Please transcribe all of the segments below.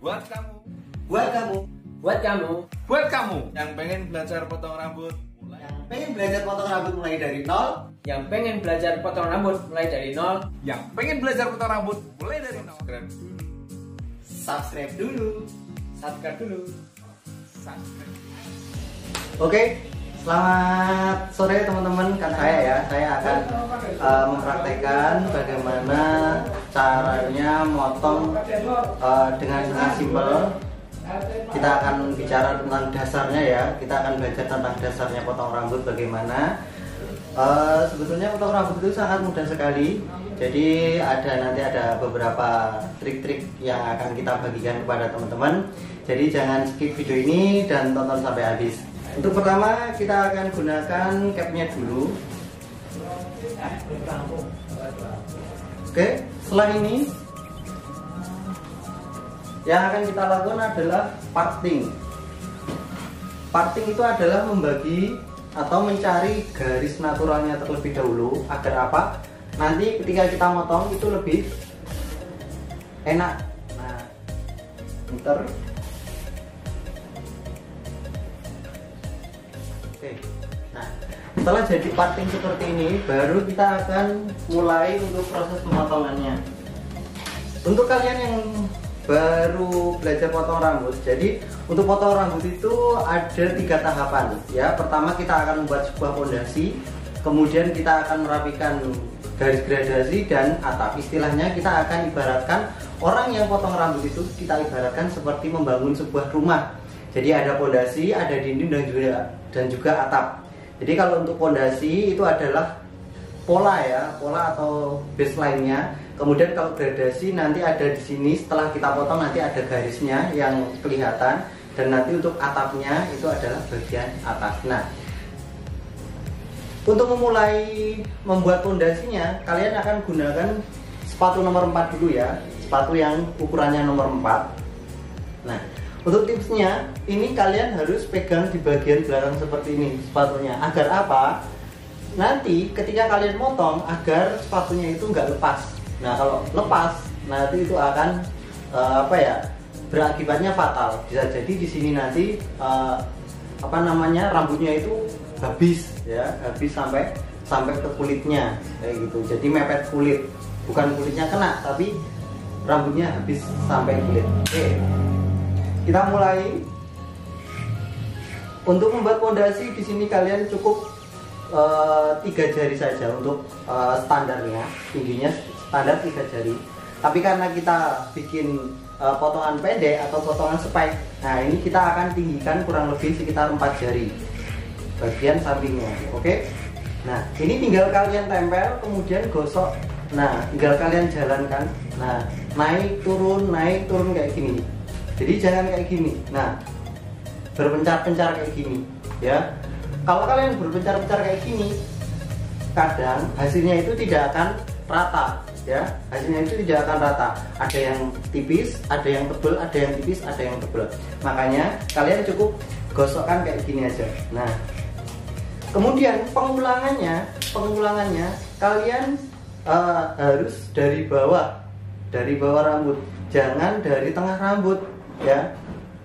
Buat kamu, Buat kamu Buat kamu buat kamu yang pengen belajar potong rambut, yang pengen belajar potong rambut mulai dari nol, yang pengen belajar potong rambut mulai dari nol, yang pengen belajar potong rambut mulai dari nol. subscribe dulu. subscribe dulu. Subscribe. Oke, selamat sore teman-teman. Kan saya akan mempraktekkan bagaimana caranya motong dengan sangat simpel. Kita akan bicara tentang dasarnya ya. Kita akan belajar tentang dasarnya potong rambut bagaimana. Sebetulnya potong rambut itu sangat mudah sekali. Jadi nanti ada beberapa trik-trik yang akan kita bagikan kepada teman-teman. Jadi jangan skip video ini dan tonton sampai habis. Untuk pertama kita akan gunakan capnya dulu. Oke, setelah ini yang akan kita lakukan adalah parting. Parting itu adalah membagi atau mencari garis naturalnya terlebih dahulu. Agar apa? Nanti ketika kita motong itu lebih enak. Nah, muter. Oke. Nah, setelah jadi parting seperti ini, baru kita akan mulai untuk proses pemotongannya. Untuk kalian yang baru belajar potong rambut, jadi untuk potong rambut itu ada 3 tahapan ya. Pertama kita akan membuat sebuah fondasi, kemudian kita akan merapikan garis gradasi dan atap. Istilahnya kita akan ibaratkan orang yang potong rambut itu kita ibaratkan seperti membangun sebuah rumah. Jadi ada fondasi, ada dinding dan juga atap. Jadi kalau untuk fondasi itu adalah pola ya, pola atau baseline-nya. Kemudian kalau gradasi nanti ada di sini, setelah kita potong nanti ada garisnya yang kelihatan, dan nanti untuk atapnya itu adalah bagian atas. Nah, untuk memulai membuat fondasinya, kalian akan gunakan sepatu nomor 4 dulu ya, sepatu yang ukurannya nomor 4. Nah, untuk tipsnya, ini kalian harus pegang di bagian belakang seperti ini sepatunya. Agar apa? Nanti ketika kalian motong, agar sepatunya itu nggak lepas. Nah, kalau lepas, nanti itu akan berakibatnya fatal. Bisa jadi di sini nanti rambutnya itu habis ya, habis sampai ke kulitnya kayak gitu. Jadi mepet kulit, bukan kulitnya kena, tapi rambutnya habis sampai kulit. Oke. Kita mulai. Untuk membuat fondasi di sini kalian cukup 3 jari saja untuk standarnya, tingginya standar 3 jari. Tapi karena kita bikin potongan pendek atau potongan spike, nah ini kita akan tinggikan kurang lebih sekitar 4 jari bagian sampingnya. Oke. Nah, ini tinggal kalian tempel kemudian gosok. Nah, tinggal kalian jalankan. Nah, naik turun kayak gini. Jadi jangan kayak gini. Nah, berpencar-pencar kayak gini ya. Kalau kalian berpencar-pencar kayak gini, kadang hasilnya itu tidak akan rata ya. Hasilnya itu tidak akan rata. Ada yang tipis, ada yang tebal, ada yang tipis, ada yang tebal. Makanya kalian cukup gosokkan kayak gini aja. Nah, kemudian pengulangannya kalian harus dari bawah rambut, jangan dari tengah rambut ya,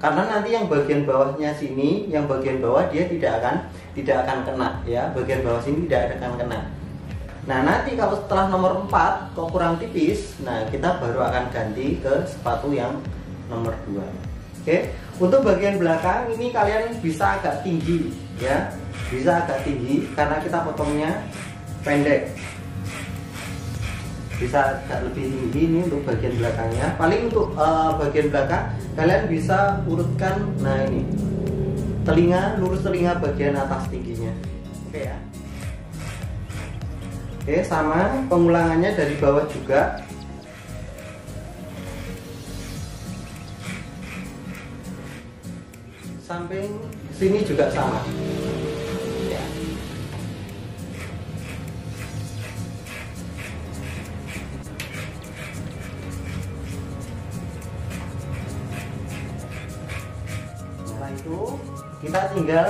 karena nanti yang bagian bawahnya sini, yang bagian bawah dia tidak akan kena ya, bagian bawah sini tidak akan kena. Nah, nanti kalau setelah nomor 4 kok kurang tipis, nah kita baru akan ganti ke sepatu yang nomor 2. Oke. Untuk bagian belakang ini kalian bisa agak tinggi ya, bisa agak tinggi karena kita potongnya pendek. Bisa agak lebih tinggi ini untuk bagian belakangnya. Paling untuk bagian belakang kalian bisa urutkan. Nah, ini telinga, lurus telinga bagian atas tingginya. Oke ya. Oke, sama pengulangannya dari bawah juga. Samping sini juga sama. Ya. Itu kita tinggal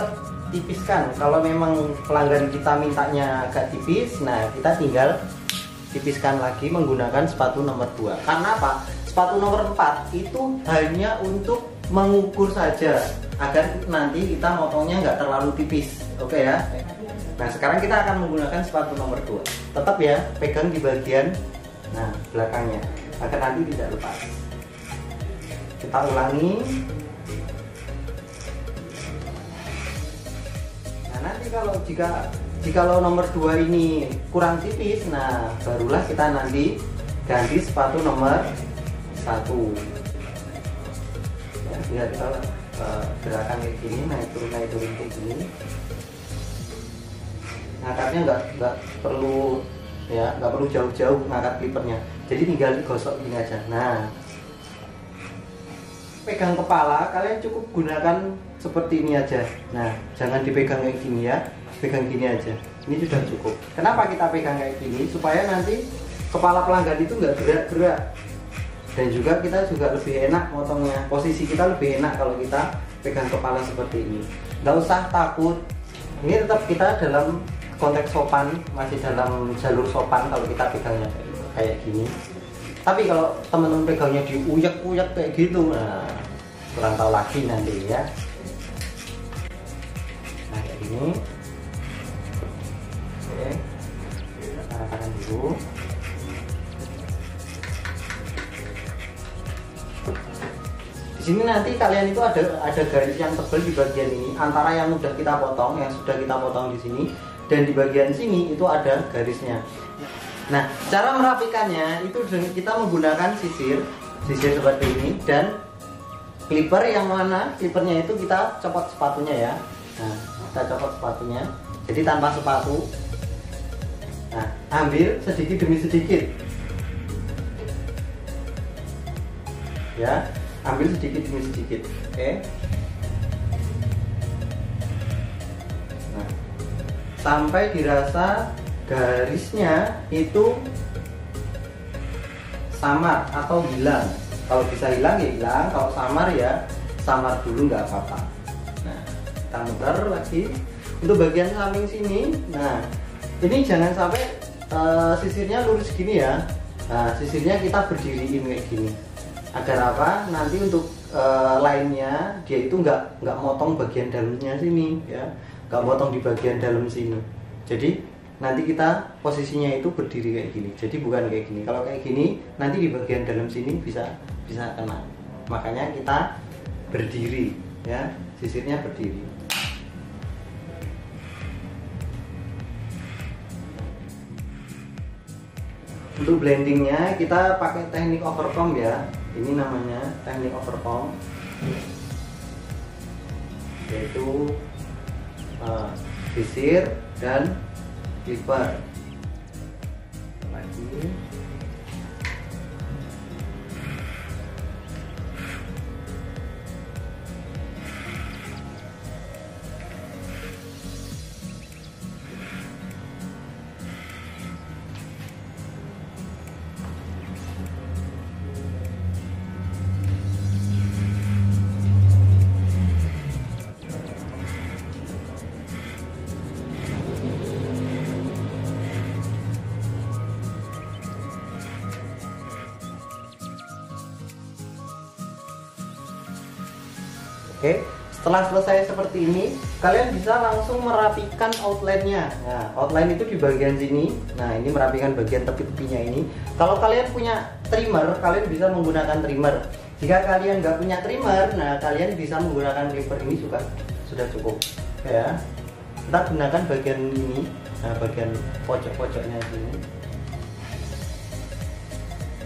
tipiskan. Kalau memang pelanggan kita mintanya agak tipis, nah kita tinggal tipiskan lagi menggunakan sepatu nomor 2. Karena apa? sepatu nomor 4 itu hanya untuk mengukur saja agar nanti kita motongnya nggak terlalu tipis. Oke ya. Nah sekarang kita akan menggunakan sepatu nomor 2. Tetap ya, pegang di bagian belakangnya agar nanti tidak lepas. Kita ulangi. Nah nanti kalau nomor 2 ini kurang tipis, nah barulah kita nanti ganti sepatu nomor 1. Ya, biar kita gerakan kayak gini, naik turun kayak gini. Ngangkatnya nggak perlu ya, nggak perlu jauh-jauh ngangkat clippernya. Jadi tinggal digosok gini aja. Nah, pegang kepala kalian cukup gunakan seperti ini aja. Nah, jangan dipegang kayak gini ya, pegang gini aja. Ini sudah cukup. Kenapa kita pegang kayak gini? Supaya nanti kepala pelanggan itu nggak gerak-gerak. Dan juga kita juga lebih enak motongnya. Posisi kita lebih enak kalau kita pegang kepala seperti ini. Nggak usah takut. Ini tetap kita dalam konteks sopan, masih dalam jalur sopan kalau kita pegangnya kayak gini. Tapi kalau teman-teman pegangnya diuyak-uyak kayak gitu, nah kurang tahu lagi nanti ya. Nah kayak gini. Oke, kita tahan dulu. Di sini nanti kalian itu ada garis yang tebal di bagian ini antara yang sudah kita potong di sini, dan di bagian sini itu ada garisnya. Nah, cara merapikannya itu kita menggunakan sisir seperti ini, dan clipper yang mana clippernya itu kita copot sepatunya ya. Nah, kita copot sepatunya, jadi tanpa sepatu. Nah, ambil sedikit demi sedikit. Ya, ambil sedikit demi sedikit. Oke. Nah, sampai dirasa garisnya itu samar atau hilang. Kalau bisa hilang ya hilang, kalau samar ya samar dulu, nggak apa-apa. Nah, kita muter lagi untuk bagian samping sini. Nah, ini jangan sampai sisirnya lurus gini ya. Nah, sisirnya kita berdiriin kayak gini. Agar apa? Nanti untuk lainnya dia itu nggak motong bagian dalamnya sini ya, nggak motong di bagian dalam sini. Jadi nanti kita posisinya itu berdiri kayak gini. Jadi bukan kayak gini. Kalau kayak gini nanti di bagian dalam sini bisa kena. Makanya kita berdiri ya, sisirnya berdiri. Untuk blendingnya kita pakai teknik overcomb ya. Ini namanya teknik overcomb, yaitu sisir dan clipper. Lagi. Oke, setelah selesai seperti ini, kalian bisa langsung merapikan outline-nya. Nah, outline itu di bagian sini. Nah, ini merapikan bagian tepi-tepinya ini. Kalau kalian punya trimmer, kalian bisa menggunakan trimmer. Jika kalian nggak punya trimmer, nah kalian bisa menggunakan clipper ini juga sudah cukup. Ya, kita gunakan bagian ini, nah bagian pojok-pojoknya sini.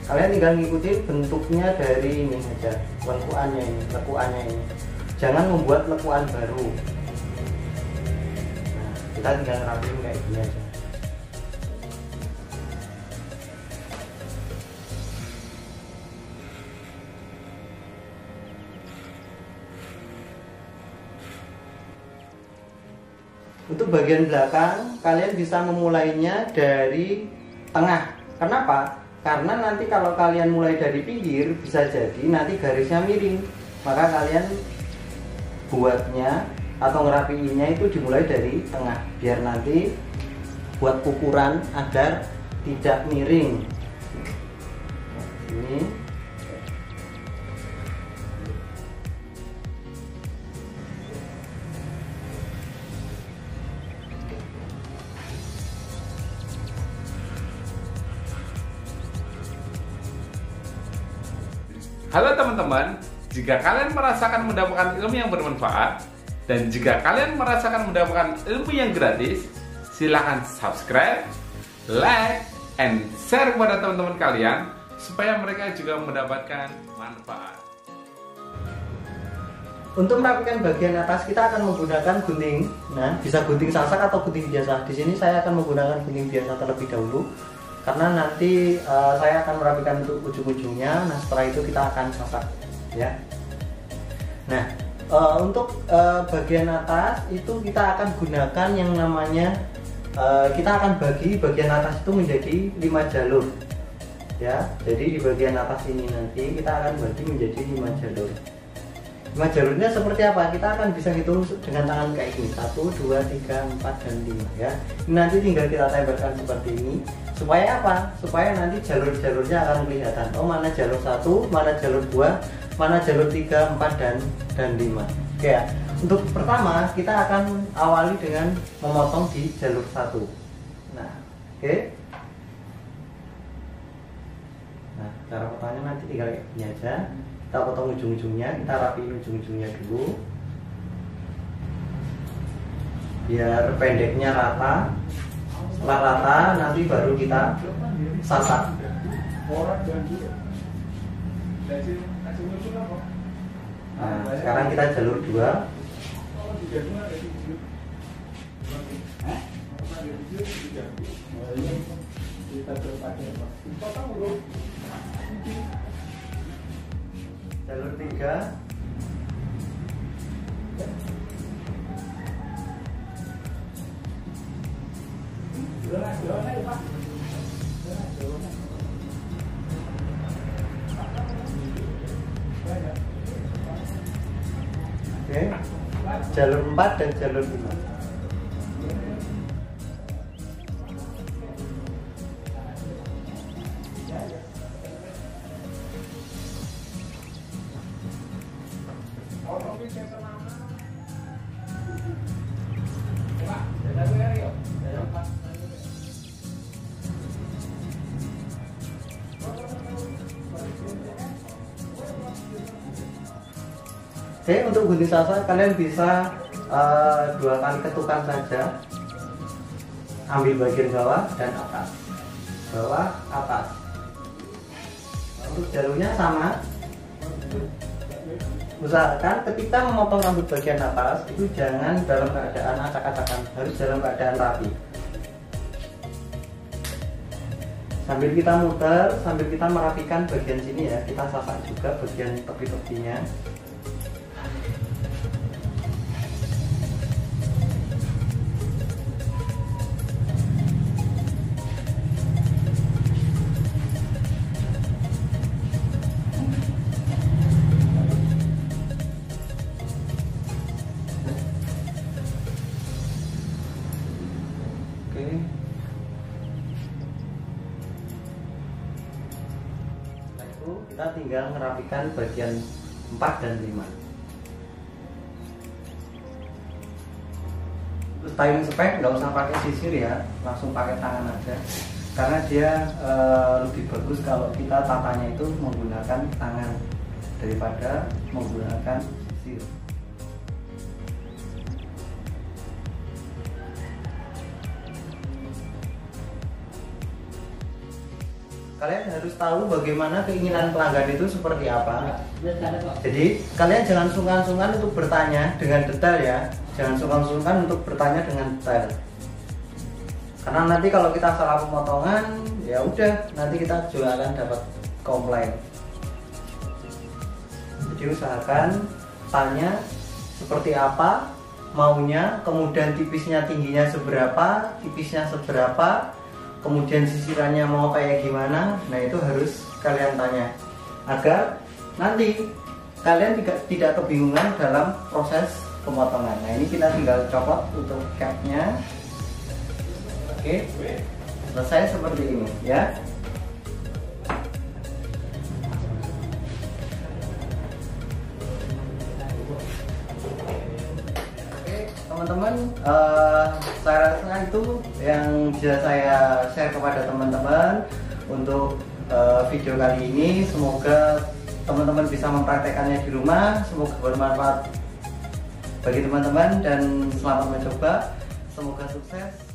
Kalian tinggal ngikutin bentuknya dari ini aja, lekuannya ini. Jangan membuat lekuan baru. Nah, kita tinggal rapiin kayak gini aja. Untuk bagian belakang, kalian bisa memulainya dari tengah. Kenapa? Karena nanti kalau kalian mulai dari pinggir, bisa jadi nanti garisnya miring. Maka kalian buatnya atau ngerapiinnya itu dimulai dari tengah, biar nanti buat ukuran agar tidak miring. Ini kayak Halo teman-teman, jika kalian merasakan mendapatkan ilmu yang bermanfaat dan jika kalian merasakan mendapatkan ilmu yang gratis, silahkan subscribe, like, and share kepada teman-teman kalian supaya mereka juga mendapatkan manfaat. Untuk merapikan bagian atas kita akan menggunakan gunting. Nah, bisa gunting sasak atau gunting biasa. Di sini saya akan menggunakan gunting biasa terlebih dahulu karena nanti saya akan merapikan untuk ujung-ujungnya. Nah, setelah itu kita akan sasak, ya. Nah, untuk bagian atas itu kita akan gunakan yang namanya kita akan bagi bagian atas itu menjadi 5 jalur, ya. Jadi di bagian atas ini nanti kita akan bagi menjadi 5 jalur. 5 jalurnya seperti apa? Kita akan bisa hitung dengan tangan kayak gini, 1, 2, 3, 4, dan 5, ya. Ini nanti tinggal kita tempelkan seperti ini. Supaya apa? Supaya nanti jalur-jalurnya akan kelihatan. Oh, mana jalur 1, mana jalur 2, mana jalur 3, 4, dan 5. Oke ya. Untuk pertama kita akan awali dengan memotong di jalur 1. Nah, oke. Nah, cara potongnya nanti tinggal kayak gini aja. Kita potong ujung-ujungnya, kita rapiin ujung-ujungnya dulu biar pendeknya rata. Setelah rata nanti baru kita sasak. Nah, sekarang kita jalur 2. Jalur 3. Oke, jalur 4 dan jalur 5. Oke, untuk gunting sasak kalian bisa 2 kali ketukan saja. Ambil bagian bawah dan atas, bawah, atas. Untuk jalurnya sama. Usahakan ketika memotong rambut bagian atas itu jangan dalam keadaan acak-acakan, harus dalam keadaan rapi. Sambil kita muter, sambil kita merapikan bagian sini ya, kita sasak juga bagian tepi-tepinya. Kita tinggal merapikan bagian 4 dan 5. Untuk styling spek nggak usah pakai sisir ya, langsung pakai tangan aja karena dia lebih bagus kalau kita tatanya itu menggunakan tangan daripada menggunakan sisir. Kalian harus tahu bagaimana keinginan pelanggan itu seperti apa. Jadi kalian jangan sungkan-sungkan untuk bertanya dengan detail ya. Jangan sungkan-sungkan untuk bertanya dengan detail. Karena nanti kalau kita salah pemotongan, ya udah nanti kita juga akan dapat komplain. Jadi usahakan tanya seperti apa maunya, kemudian tipisnya tingginya seberapa, tipisnya seberapa, kemudian sisirannya mau kayak gimana. Nah itu harus kalian tanya agar nanti kalian tidak kebingungan dalam proses pemotongan. Nah ini kita tinggal copot untuk capnya. Oke, selesai seperti ini ya. Teman-teman, saya rasa itu yang bisa saya share kepada teman-teman untuk video kali ini. Semoga teman-teman bisa mempraktekannya di rumah. Semoga bermanfaat bagi teman-teman dan selamat mencoba. Semoga sukses.